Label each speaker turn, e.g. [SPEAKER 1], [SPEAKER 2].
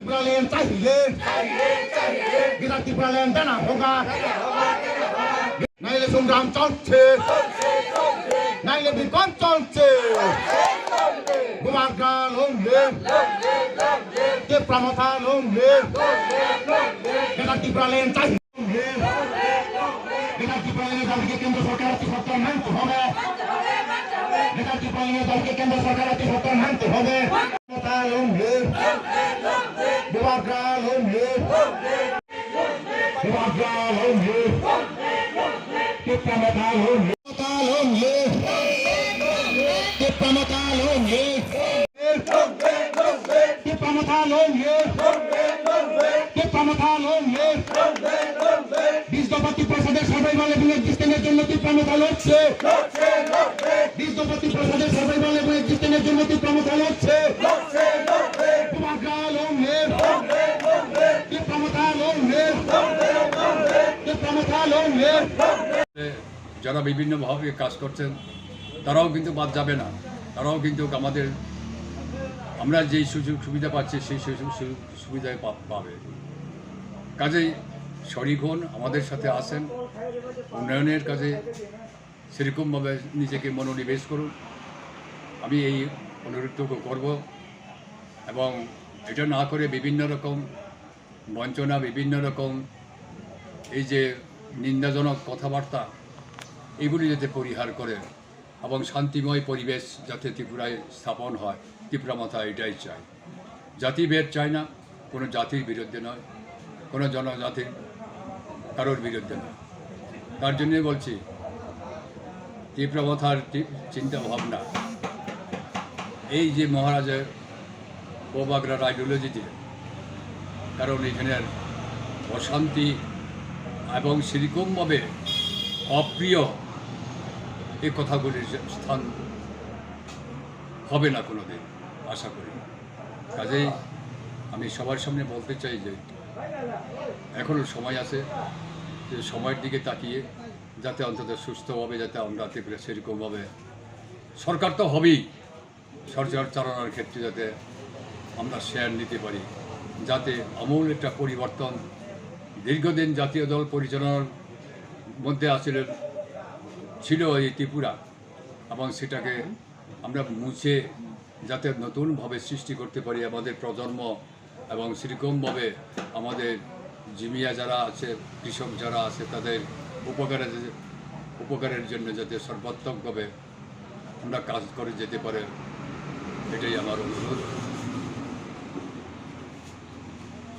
[SPEAKER 1] ত্রিপুরালেন চাইলে বিরাট ত্রিপুরালেন দেনা হোগা নাইলে সংগ্রাম চলছে নাইলে বিকন চলছে বুমার্গা লঙ্গে কে প্রমথা লঙ্গে বিরাট ত্রিপুরালেন চাইলে বিরাট ত্রিপুরালেন দলকে কেন্দ্র সরকার অতি সত্তর মানতে হবে বিরাট ত্রিপুরালেন দলকে কেন্দ্র সরকার অতি সত্তর মানতে হবে বুমার্গা লঙ্গে বুমার্গা লঙ্গে কে প্রমথা লঙ্গে কে প্রমথা লঙ্গে কে প্রমথা লঙ্গে কে প্রমথা লঙ্গে বিষ্ণুপতি প্রসাদের সার্ভাইভাল এবং এক্সিস্টেন্সের জন্য তুই প্রমথা লড়ছে বিষ্ণুপতি প্রসাদের সার্ভাইভাল এবং এক্সিস্টেন্সের জন্য তুই প্রমথা লড়ছে বুমার্গা লঙ্গে কে প্রমথা লঙ্গে কে প্রমথা লঙ্গে
[SPEAKER 2] যারা বিভিন্নভাবে কাজ করছেন তারাও কিন্তু বাদ যাবে না, তারাও কিন্তু আমরা যেই সুযোগ সুবিধা পাচ্ছি সেই সুযোগ সুবিধায় পাবে। কাজেই শরিক হন, আমাদের সাথে আসেন, উন্নয়নের কাজে সেরকমভাবে নিজেকে মনোনিবেশ করুন। আমি এই অনুরোধটুকু করব এবং এটা না করে বিভিন্ন রকম বঞ্চনা, বিভিন্ন রকম এই যে নিন্দাজনক কথাবার্তা এগুলি যাতে পরিহার করে এবং শান্তিময় পরিবেশ যাতে ত্রিপুরায় স্থাপন হয়, ত্রিপুরা মাথা এটাই চাই। জাতিভেদ চাই না, কোনো জাতির বিরুদ্ধে নয়, কোনো জনজাতির কারোর বিরুদ্ধে নয়। তার জন্যই বলছি ত্রিপুরা মাথার চিন্তা ভাবনা এই যে মহারাজের প্রভাগরার আইডিওলজিতে, কারণ এখানের অশান্তি এবং সেরকমভাবে অপ্রিয় এই কথাগুলির স্থান হবে না কোনো দিন, আশা করি। কাজেই আমি সবার সামনে বলতে চাই যে এখনও সময় আছে, যে সময়ের দিকে তাকিয়ে যাতে অন্তত সুস্থভাবে যাতে আমরা ত্রিপুরা সেরকমভাবে সরকার তো হবেই, সরকার চালানোর ক্ষেত্রে যাতে আমরা শেয়ার নিতে পারি, যাতে আমূল একটা পরিবর্তন দীর্ঘদিন জাতীয় দল পরিচালনার মধ্যে ছিল এই ত্রিপুরা, এবং সেটাকে আমরা মুছে যাতে নতুনভাবে সৃষ্টি করতে পারি আমাদের প্রজন্ম, এবং সেরকমভাবে আমাদের জিমিয়া যারা আছে, কৃষক যারা আছে, তাদের উপকারের জন্য যাতে সর্বাত্মকভাবে আমরা কাজ করে যেতে পারে, এটাই আমার অনুরোধ।